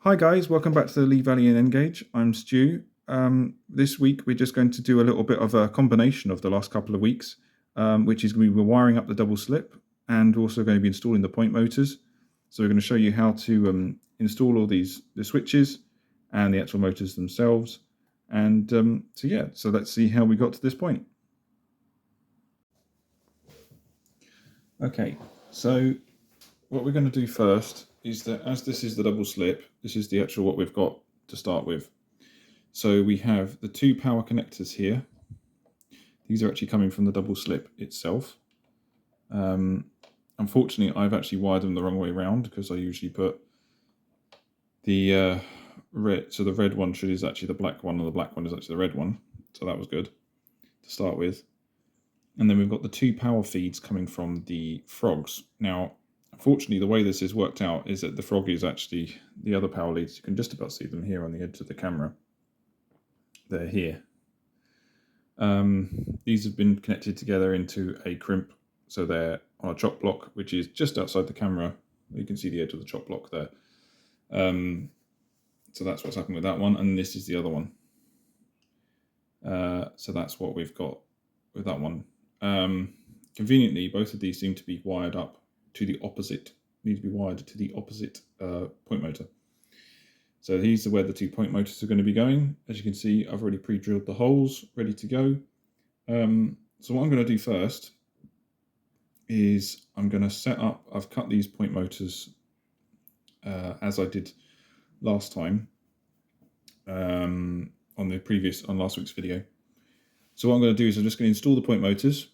Hi guys, welcome back to the Lee Valley and Engage. I'm Stu. This week we're just going to do a little bit of a combination of the last couple of weeks, which is going to be wiring up the double slip and also going to be installing the point motors. So we're going to show you how to install all the switches and the actual motors themselves. And so let's see how we got to this point. Okay, so what we're going to do first is that as this is the double slip, this is the actual what we've got to start with. So we have the two power connectors here. These are actually coming from the double slip itself. Unfortunately, I've actually wired them the wrong way around because I usually put the red, so the red one is actually the black one, and the black one is actually the red one. So that was good to start with. And then we've got the two power feeds coming from the frogs. Now, unfortunately, the way this is worked out is that the frog is actually the other power leads. You can just about see them here on the edge of the camera. They're here. These have been connected together into a crimp. So they're on a chop block, which is just outside the camera. You can see the edge of the chop block there. So that's what's happened with that one. And this is the other one. So that's what we've got with that one. Conveniently, both of these seem to be wired up to the opposite, point motor. So these are where the 2 point motors are going to be going. As you can see, I've already pre-drilled the holes, ready to go. So what I'm going to do first is I'm going to set up, I've cut these point motors as I did last time on last week's video. So what I'm going to do is I'm just going to install the point motors,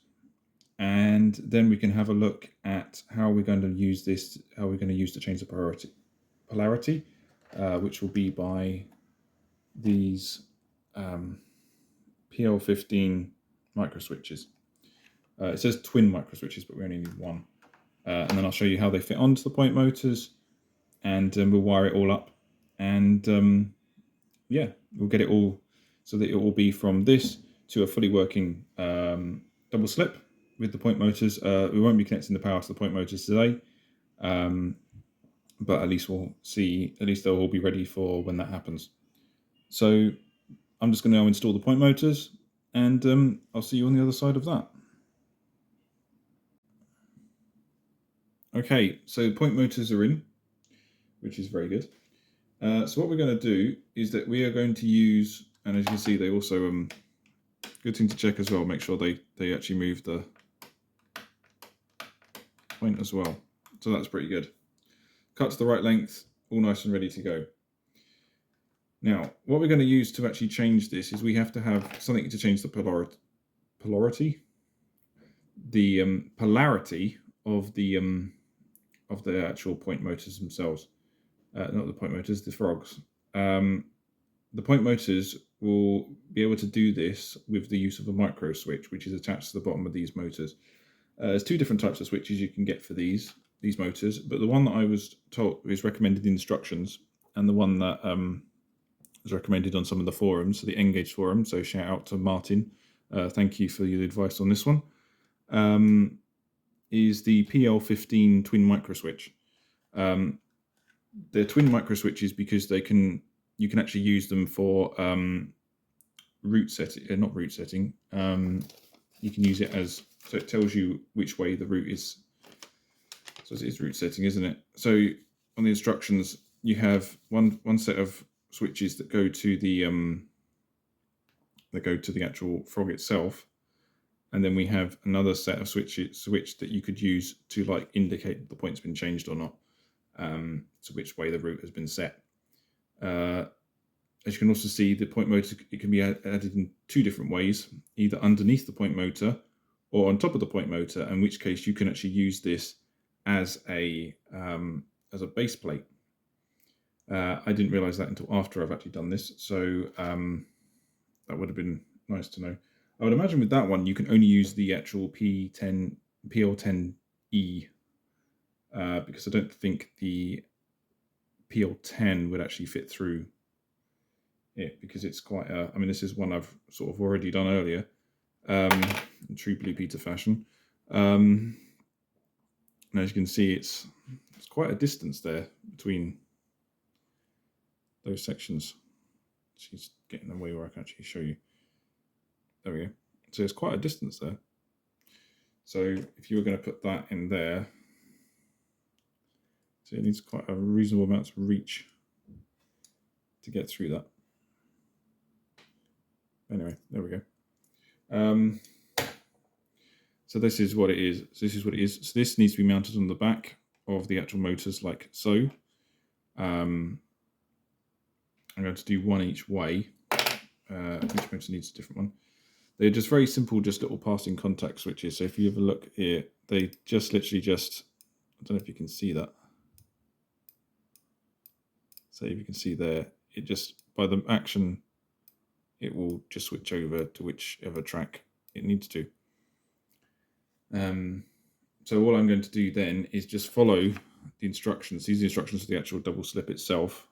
and then we can have a look at how we're going to use this, how we're going to use to change the polarity, which will be by these PL15 micro switches. It says twin micro switches, but we only need one. And then I'll show you how they fit onto the point motors, and we'll wire it all up. And we'll get it all so that it will be from this to a fully working double slip with the point motors. We won't be connecting the power to the point motors today, but at least we'll see, at least they'll all be ready for when that happens. So I'm just going to now install the point motors, and I'll see you on the other side of that. Okay, so point motors are in, which is very good. So what we're going to do is that we are going to use, and as you can see, they also, good thing to check as well, make sure they actually move the point as well. So that's pretty good. Cut to the right length, all nice and ready to go. Now, what we're going to use to actually change this is we have to have something to change the polarity of the actual point motors themselves. Not the point motors, the frogs. The point motors will be able to do this with the use of a micro switch, which is attached to the bottom of these motors. There's two different types of switches you can get for these motors, but the one that I was told is recommended in the instructions, and the one that was recommended on some of the forums, so the Engage forum, so shout out to Martin, thank you for your advice on this one, is the PL15 twin micro switch. They're twin micro switches because you can actually use them for route setting, not route setting. You can use it as, so it tells you which way the route is. So it's route setting, isn't it? So on the instructions, you have one set of switches that go to the actual frog itself, and then we have another set of switch that you could use to like indicate that the point's been changed or not. So which way the route has been set. As you can also see, the point motor, it can be added in two different ways, either underneath the point motor or on top of the point motor, in which case you can actually use this as a base plate. I didn't realize that until after I've actually done this, so that would have been nice to know. I would imagine with that one, you can only use the actual PL10E, because I don't think the PL10 would actually fit through it, because it's quite I mean, this is one I've sort of already done earlier, in true Blue Peter fashion. And as you can see, it's quite a distance there between those sections. She's getting the way where I can actually show you. There we go. So there's quite a distance there. So if you were going to put that in there, so it needs quite a reasonable amount of reach to get through that. Anyway, there we go. So this is what it is. So this is what it is. So this needs to be mounted on the back of the actual motors, like so. I'm going to do one each way. Each motor needs a different one. They're just very simple, just little passing contact switches. So if you have a look here, they just literally just, I don't know if you can see that. So if you can see there, it just, by the action, it will just switch over to whichever track it needs to. So all I'm going to do then is just follow the instructions. These are the instructions for the actual double slip itself.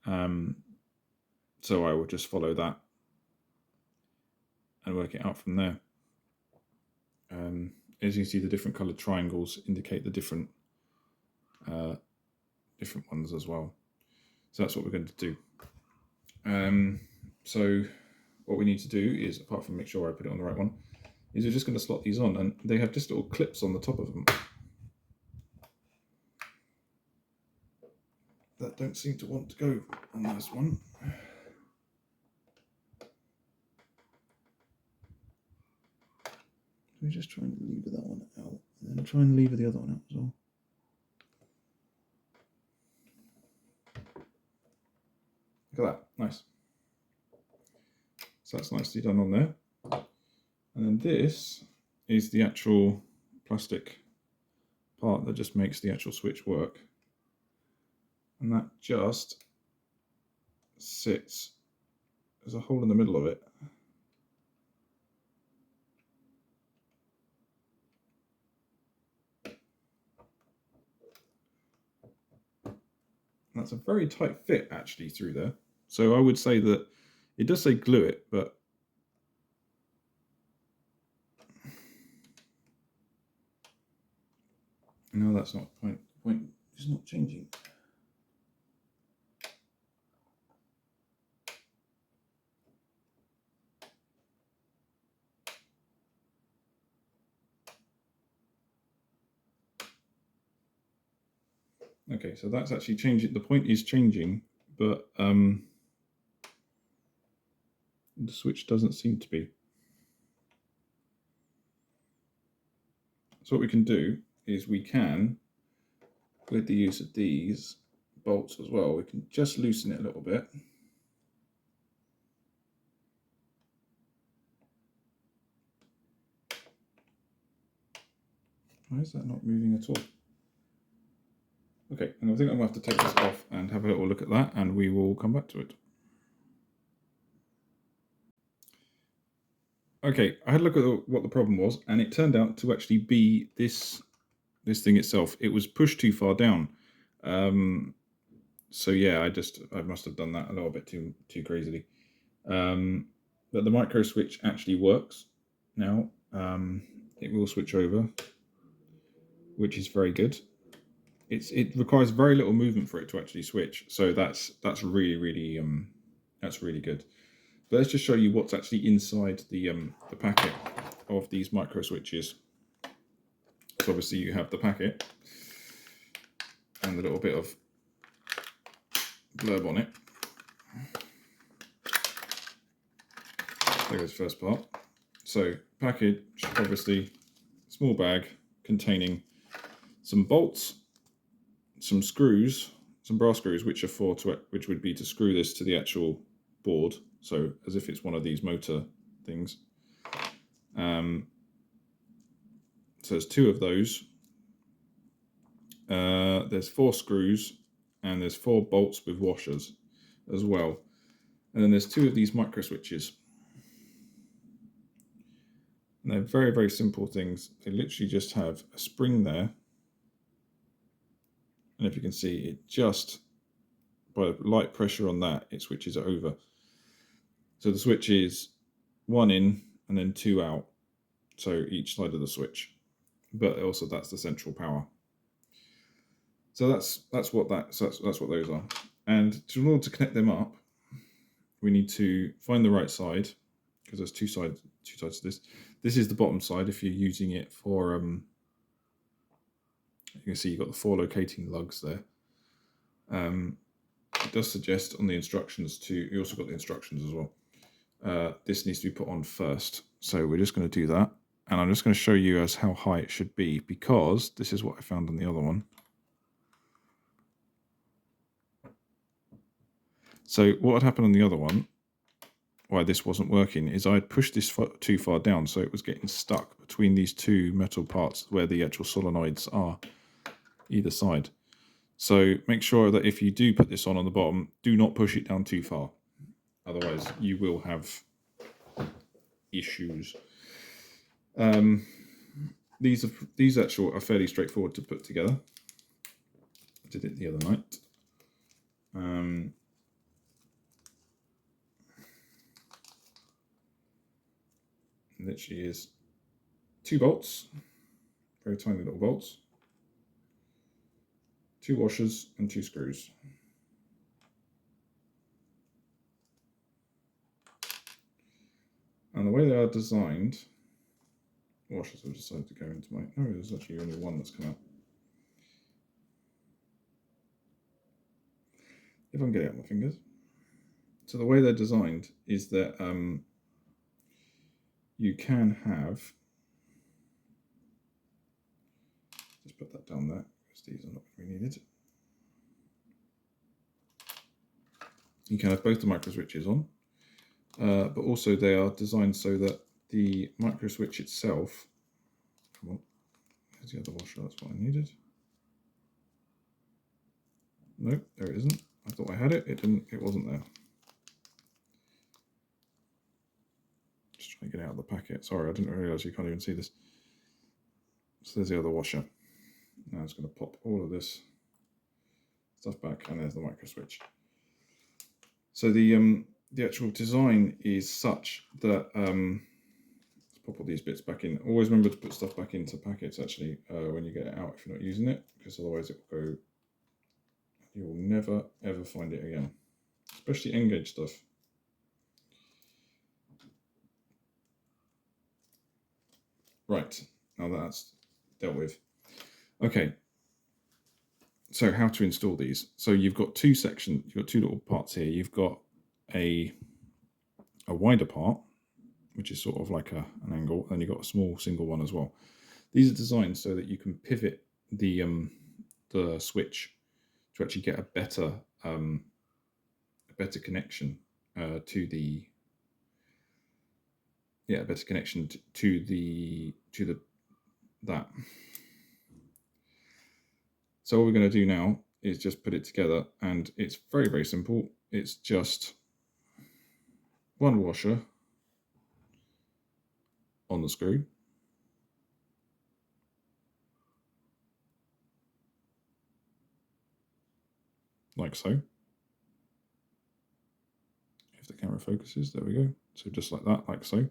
So I will just follow that and work it out from there. As you can see, the different coloured triangles indicate the different ones as well. So that's what we're going to do. So what we need to do is, apart from make sure I put it on the right one, is we're just going to slot these on, and they have just little clips on the top of them that don't seem to want to go on this one. We just try and lever that one out, and then try and lever the other one out as well. Look at that, nice. So that's nicely done on there. And then this is the actual plastic part that just makes the actual switch work. And that just sits, there's a hole in the middle of it. And that's a very tight fit actually through there. So I would say that it does say glue it, but no, that's not the point. The point is not changing. Okay, so that's actually changing. The point is changing, but the switch doesn't seem to be. So what we can do is we can, with the use of these bolts as well, we can just loosen it a little bit. Why is that not moving at all? Okay, and I think I'm going to have to take this off and have a little look at that, and we will come back to it. Okay, I had a look at what the problem was, and it turned out to actually be this thing itself. It was pushed too far down. So yeah, I must have done that a little bit too crazily. But the micro switch actually works now. It will switch over, which is very good. It requires very little movement for it to actually switch, so that's really that's really good. But let's just show you what's actually inside the packet of these micro switches. So obviously you have the packet and a little bit of blurb on it. There goes the first part. So package, obviously small bag containing some bolts, some screws, some brass screws, which would be to screw this to the actual board, so as if it's one of these motor things. So there's 2 of those. There's 4 screws, and there's 4 bolts with washers as well. And then there's 2 of these micro switches. And they're very, very simple things. They literally just have a spring there. And if you can see, it just, by light pressure on that, it switches it over. So the switch is 1 in and then 2 out. So each side of the switch. But also that's the central power. So that's what those are. And in order to connect them up, we need to find the right side, because there's two sides to this. This is the bottom side if you're using it for, you can see you've got the 4 locating lugs there. It does suggest on the instructions you also got the instructions as well. This needs to be put on first. So we're just going to do that. And I'm just going to show you as how high it should be, because this is what I found on the other one. So what had happened on the other one, why this wasn't working, is I had pushed this too far down, so it was getting stuck between these two metal parts where the actual solenoids are, either side. So make sure that if you do put this on the bottom, do not push it down too far. Otherwise, you will have issues. These actually are fairly straightforward to put together. I did it the other night. Literally is 2 bolts, very tiny little bolts, 2 washers and 2 screws. And the way they are designed, washers have decided to go into my, no, there's actually only one that's come out. If I can get it out of my fingers. So the way they're designed is that you can have, just put that down there, because these are not going to be needed. You can have both the micro switches on, but also they are designed so that the micro switch itself, come on, there's the other washer, that's what I needed. Nope, there it isn't. I thought I had it, it wasn't there. Just trying to get it out of the packet. Sorry, I didn't realise you can't even see this. So there's the other washer. Now it's going to pop all of this stuff back, and there's the micro switch. So the actual design is such that let's pop all these bits back in. Always remember to put stuff back into packets actually when you get it out if you're not using it, because otherwise it will go. You will never ever find it again, especially N-gauge stuff. Right, now that's dealt with. Okay, so how to install these. So you've got 2 sections, you've got 2 little parts here. You've got a wider part, which is sort of like an angle, and you've got a small single one as well. These are designed so that you can pivot the switch to actually get a better connection to the that. So what we're going to do now is just put it together, and it's very, very simple. It's just 1 washer on the screw, like so. If the camera focuses, there we go. So just like that, like so.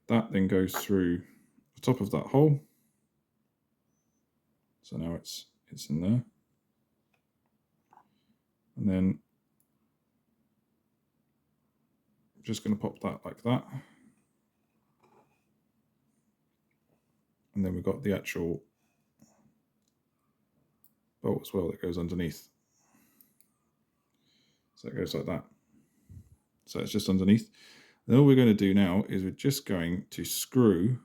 That then goes through the top of that hole. So now it's in there. And then I'm just going to pop that like that. And then we've got the actual bolt as well that goes underneath. So it goes like that. So it's just underneath. Then all we're going to do now is we're just going to screw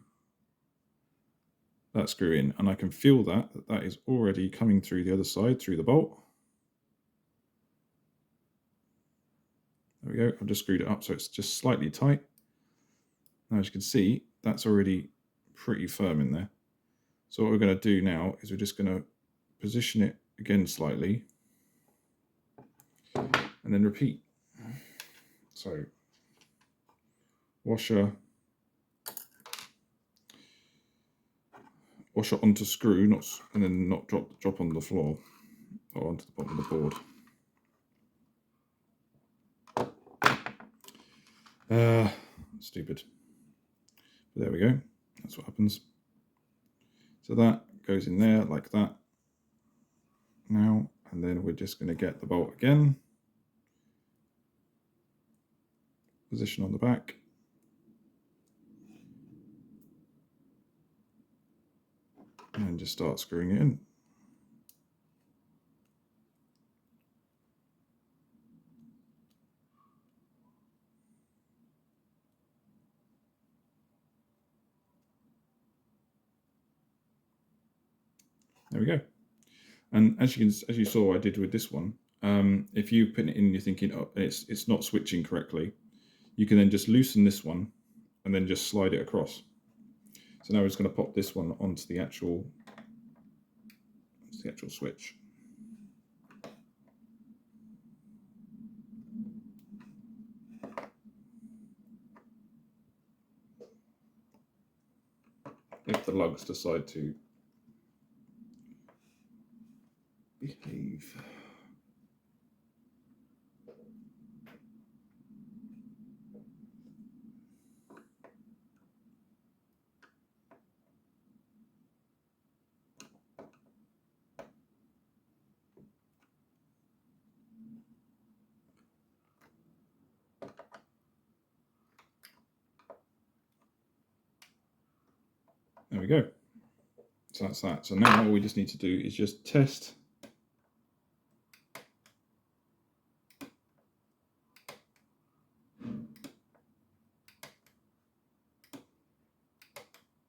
that screw in, and I can feel that is already coming through the other side, through the bolt. There we go, I've just screwed it up so it's just slightly tight. Now as you can see, that's already pretty firm in there. So what we're going to do now is we're just going to position it again slightly, and then repeat. So washer onto screw, and then not drop on the floor or onto the bottom of the board. Stupid. But there we go. That's what happens. So that goes in there like that. Now, And then we're just going to get the bolt again, position on the back, and just start screwing it in. There we go. And as you saw, I did with this one. If you put it in, you're thinking, oh, it's not switching correctly. You can then just loosen this one, and then just slide it across. So now we're just going to pop this one onto the actual switch. If the lugs decide to behave. There we go. So that's that. So now all we just need to do is just test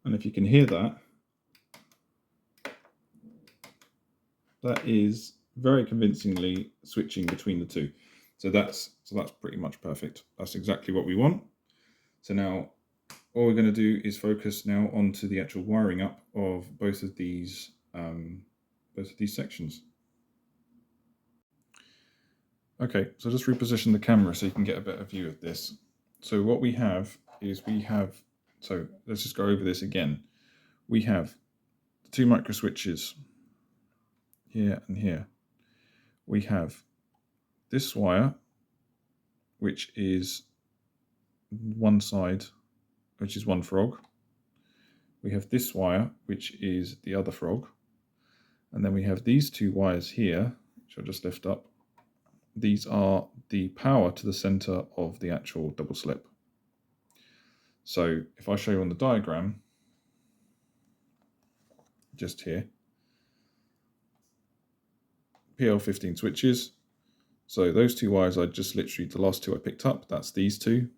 and if you can hear that, that is very convincingly switching between the two. So that's pretty much perfect. That's exactly what we want. So now all we're going to do is focus now onto the actual wiring up of both of these sections. Okay, so just reposition the camera so you can get a better view of this. So what we have is so let's just go over this again. We have the two micro switches here and here. We have this wire, which is one side, which is one frog. We have this wire, which is the other frog. And then we have these two wires here, which I'll just lift up. These are the power to the center of the actual double slip. So if I show you on the diagram, just here, PL15 switches. So those two wires are just literally the last two I picked up. That's these two.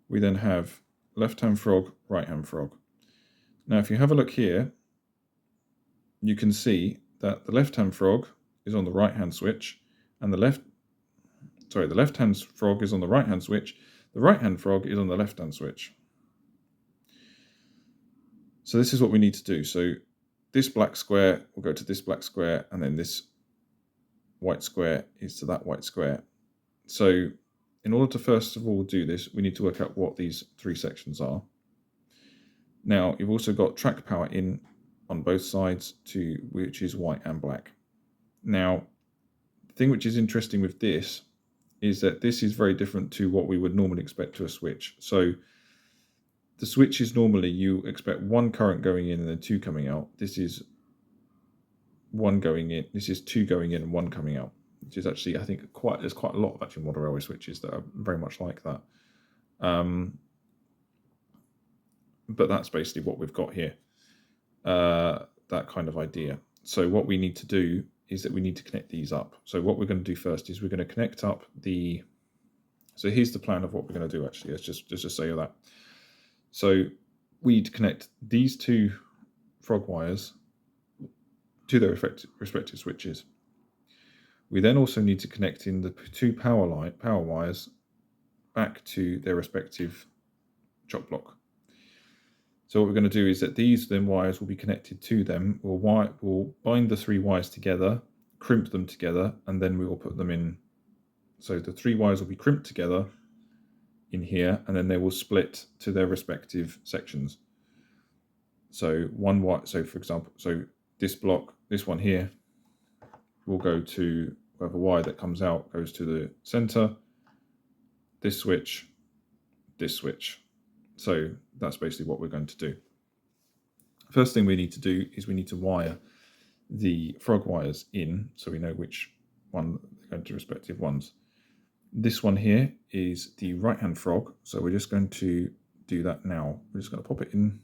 We then have left-hand frog, right-hand frog. Now, if you have a look here, you can see that the left-hand frog is on the right-hand switch, and the left-hand frog is on the right-hand switch. The right-hand frog is on the left-hand switch. So this is what we need to do. So this black square will go to this black square, and then this white square is to that white square. So in order to first of all do this, we need to work out what these three sections are. Now, you've also got track power in on both sides, which is white and black. Now, the thing which is interesting with this is that this is very different to what we would normally expect to a switch. So the switch is normally you expect one current going in and then two coming out. This is one going in, this is two going in and one coming out, which is actually, I think, there's quite a lot of actually model railway switches that are very much like that. But that's basically what we've got here, that kind of idea. So what we need to do is that we need to connect these up. So what we're going to do first is we're going to connect up so here's the plan of what we're going to do actually. Let's just say that. So we need to connect these two frog wires to their respective switches. We then also need to connect in the two power wires back to their respective chop block. So what we're going to do is that these then wires will be connected to them. We'll bind the three wires together, crimp them together, and then we will put them in. So the three wires will be crimped together in here, and then they will split to their respective sections. So one wire, so for example, so this block, this one here, will go to whatever wire that comes out goes to the center. This switch, this switch. So that's basically what we're going to do. First thing we need to do is we need to wire the frog wires in, so we know which one they're going to respective ones. This one here is the right hand frog, so we're just going to do that now. We're just going to pop it in.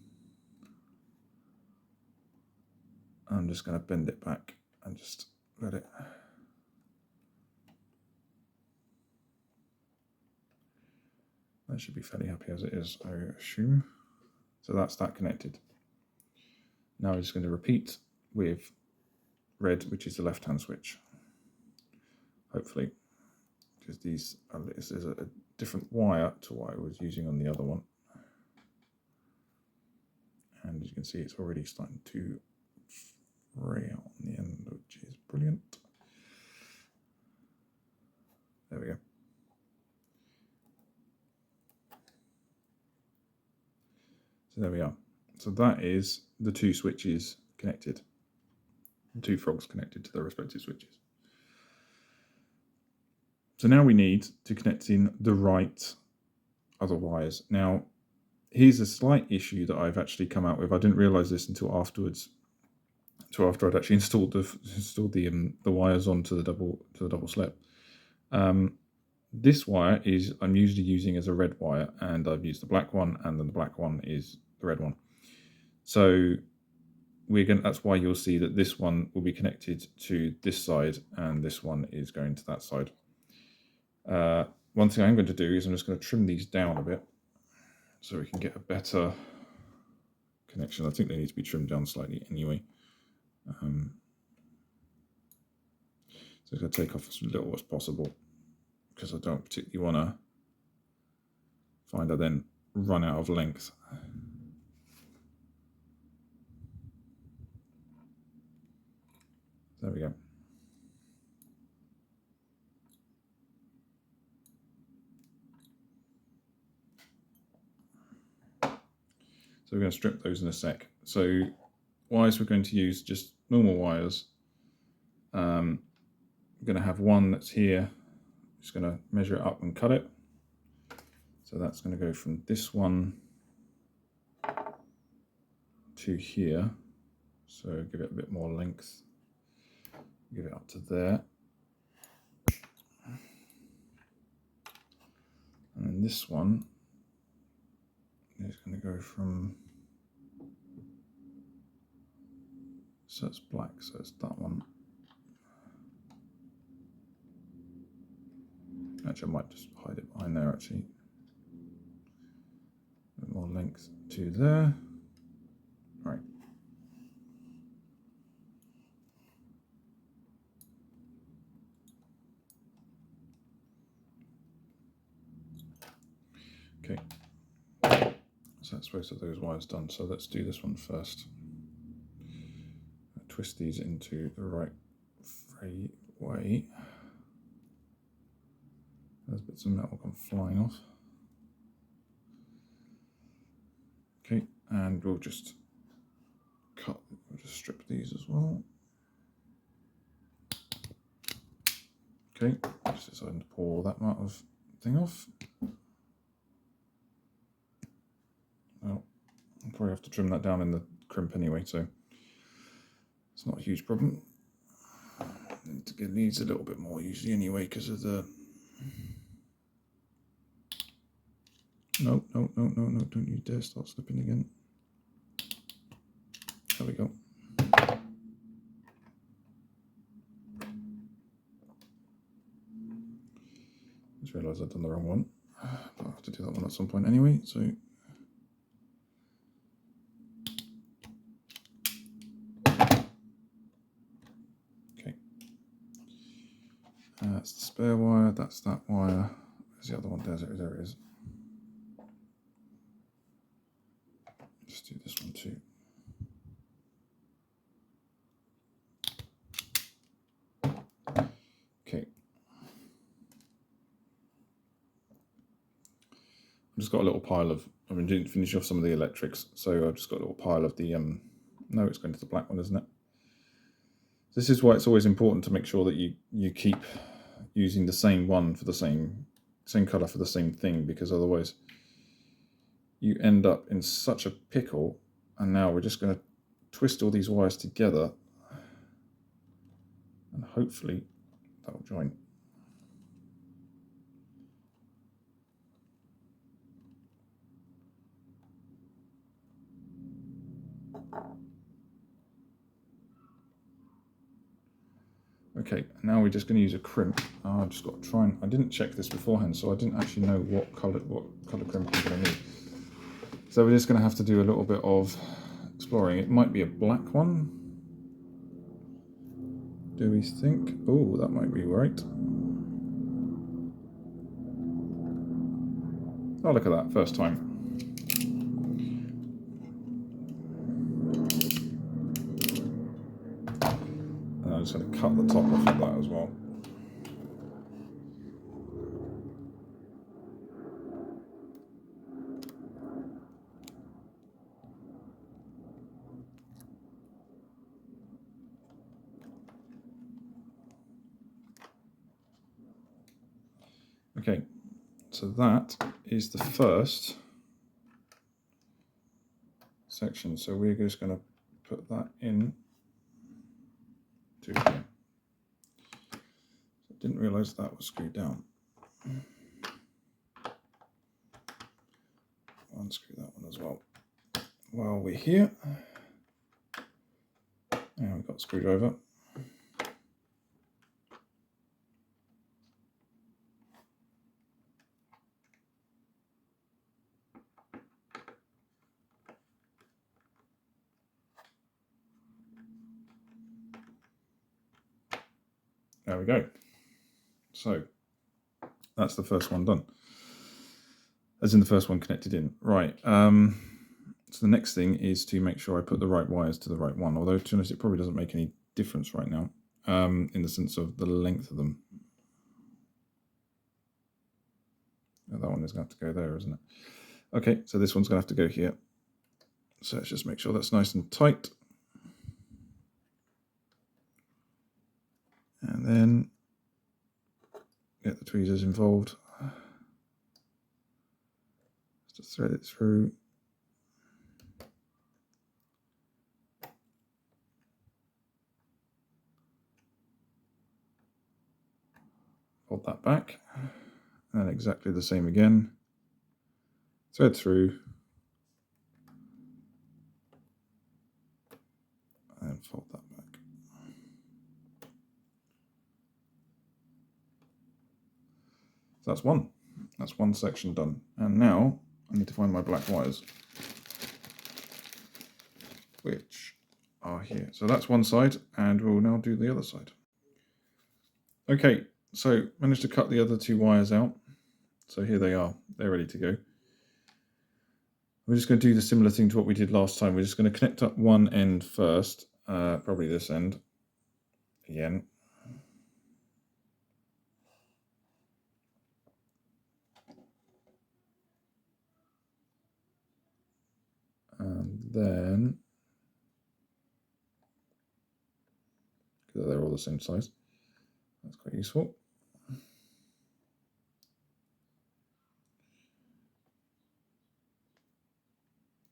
I'm just going to bend it back and just let it. That should be fairly happy as it is, I assume. So that's that connected. Now we're just going to repeat with red, which is the left-hand switch. Hopefully, because this is a different wire to what I was using on the other one. And as you can see, it's already starting to fray out on the end, which is brilliant. There we go. So there we are. So that is the two switches connected. The two frogs connected to their respective switches. So now we need to connect in the right other wires. Now, here's a slight issue that I've actually come out with. I didn't realize this until afterwards. So after I'd actually installed the wires onto the double slip. This wire is I'm usually using as a red wire, and I've used the black one, and then the black one is the red one. So that's why you'll see that this one will be connected to this side, and this one is going to that side. One thing I'm going to do is I'm just going to trim these down a bit so we can get a better connection. I think they need to be trimmed down slightly anyway. So I'm going to take off as little as possible, because I don't particularly want to find I then run out of length. There we go. So we're going to strip those in a sec. So wires we're going to use just normal wires. I'm going to have one that's here. Just going to measure it up and cut it. So that's going to go from this one to here. So give it a bit more length. Give it up to there. And then this one is going to go from, so it's black, so it's that one. Actually, I might just hide it behind there actually. A bit more length to there. Right. Okay. So that's both of those wires done. So let's do this one first. Twist these into the right way. There's bits of metal come flying off. Okay, and we'll just strip these as well. Okay, just deciding to pull that amount of thing off. Well, I'll probably have to trim that down in the crimp anyway, so it's not a huge problem. It needs a little bit more usually anyway because of the... No, don't you dare start slipping again. There we go. Just realised I've done the wrong one. But I'll have to do that one at some point anyway, so... Okay. That's the spare wire, that's that wire. Where's the other one? There it is. Just do this one too. Okay. I've just got a little pile of, I've been doing finish off some of the electrics, so I've just got a little pile of the, no, it's going to the black one, isn't it? This is why it's always important to make sure that you keep using the same one for the same colour for the same thing, because otherwise you end up in such a pickle. And now we're just going to twist all these wires together and hopefully that'll join. Okay, now we're just going to use a crimp. I've just got to try and, I didn't check this beforehand, so I didn't actually know what colour crimp I'm going to need. So we're just going to have to do a little bit of exploring. It might be a black one. Do we think? Oh, that might be right. Oh, look at that, first time. And I'm just going to cut the top off of that as well. Okay, so that is the first section. So we're just going to put that in to here. I didn't realise that was screwed down. Unscrew that one as well. While we're here, and we've got a screwdriver. There we go. So that's the first one done. As in the first one connected in. Right. So the next thing is to make sure I put the right wires to the right one. Although, to be honest, it probably doesn't make any difference right now, in the sense of the length of them. Oh, that one is going to have to go there, isn't it? Okay, so this one's going to have to go here. So let's just make sure that's nice and tight. And then get the tweezers involved. Just thread it through. Fold that back. And exactly the same again. Thread through. And fold that back. So that's one. That's one section done. And now I need to find my black wires, which are here. So that's one side, and we'll now do the other side. Okay, so managed to cut the other two wires out. So here they are. They're ready to go. We're just going to do the similar thing to what we did last time. We're just going to connect up one end first, probably this end again. And then, because they're all the same size, that's quite useful.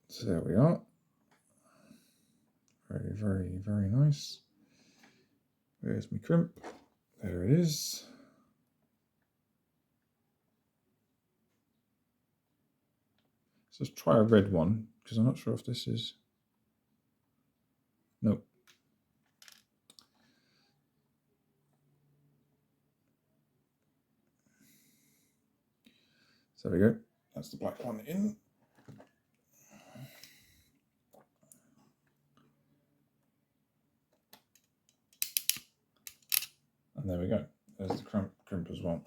So there we are. Very, very, very nice. Where's my crimp? There it is. So let's try a red one, because I'm not sure if this is... Nope. So there we go. That's the black one in. And there we go. There's the crimp as well.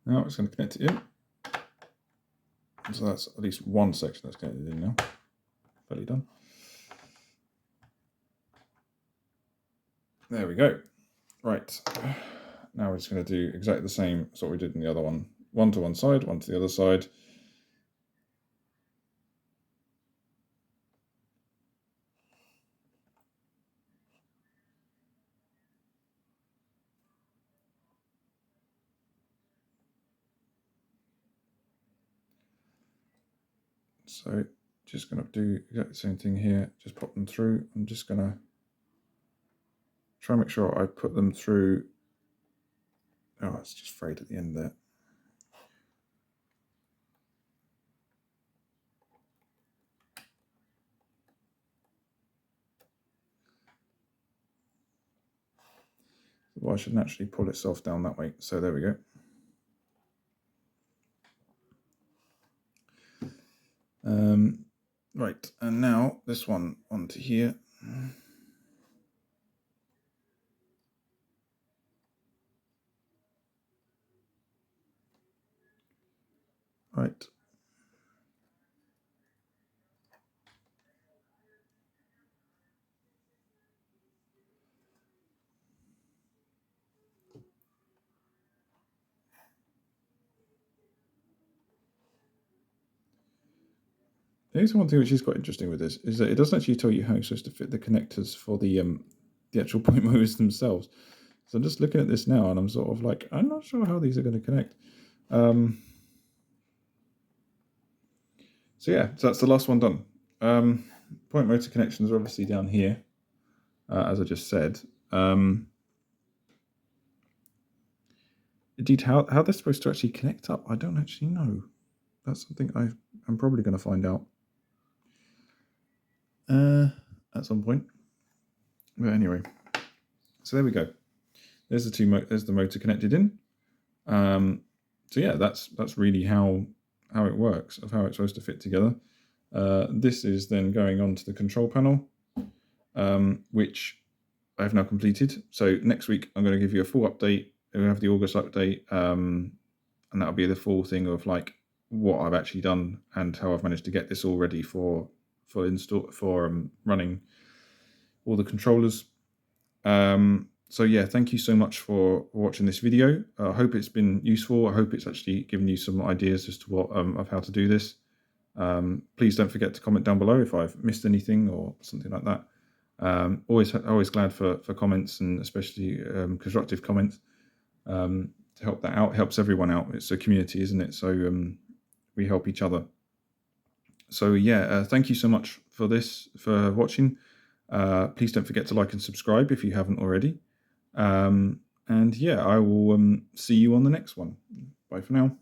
Now it's going to connect it in. So that's at least one section that's connected in now. Fairly done. There we go. Right. Now we're just going to do exactly the same as what we did in the other one. One to one side, one to the other side. So just going to do exactly the same thing here, just pop them through. I'm just going to try and make sure I put them through. Oh, it's just frayed at the end there. Well, I should naturally pull itself down that way. So there we go. Right, and now this one onto here. Right. Here's one thing which is quite interesting with this, is that it doesn't actually tell you how you're supposed to fit the connectors for the actual point motors themselves. So I'm just looking at this now and I'm sort of like, I'm not sure how these are going to connect. So yeah, so that's the last one done. Point motor connections are obviously down here, as I just said. Indeed, how they're supposed to actually connect up, I don't actually know. That's something I'm probably going to find out at some point. But anyway, so there we go. There's the motor connected in. So yeah, that's really how it works, of how it's supposed to fit together. This is then going on to the control panel, which I have now completed. So next week I'm going to give you a full update. We'll have the August update, and that'll be the full thing of like what I've actually done and how I've managed to get this all ready for running all the controllers. So yeah, thank you so much for watching this video. I hope it's been useful. I hope it's actually given you some ideas as to what of how to do this. Please don't forget to comment down below if I've missed anything or something like that. Always glad for comments, and especially constructive comments, to help that out. It helps everyone out. It's a community, isn't it? So we help each other. So yeah, thank you so much for watching. Please don't forget to like and subscribe if you haven't already. And yeah, I will see you on the next one. Bye for now.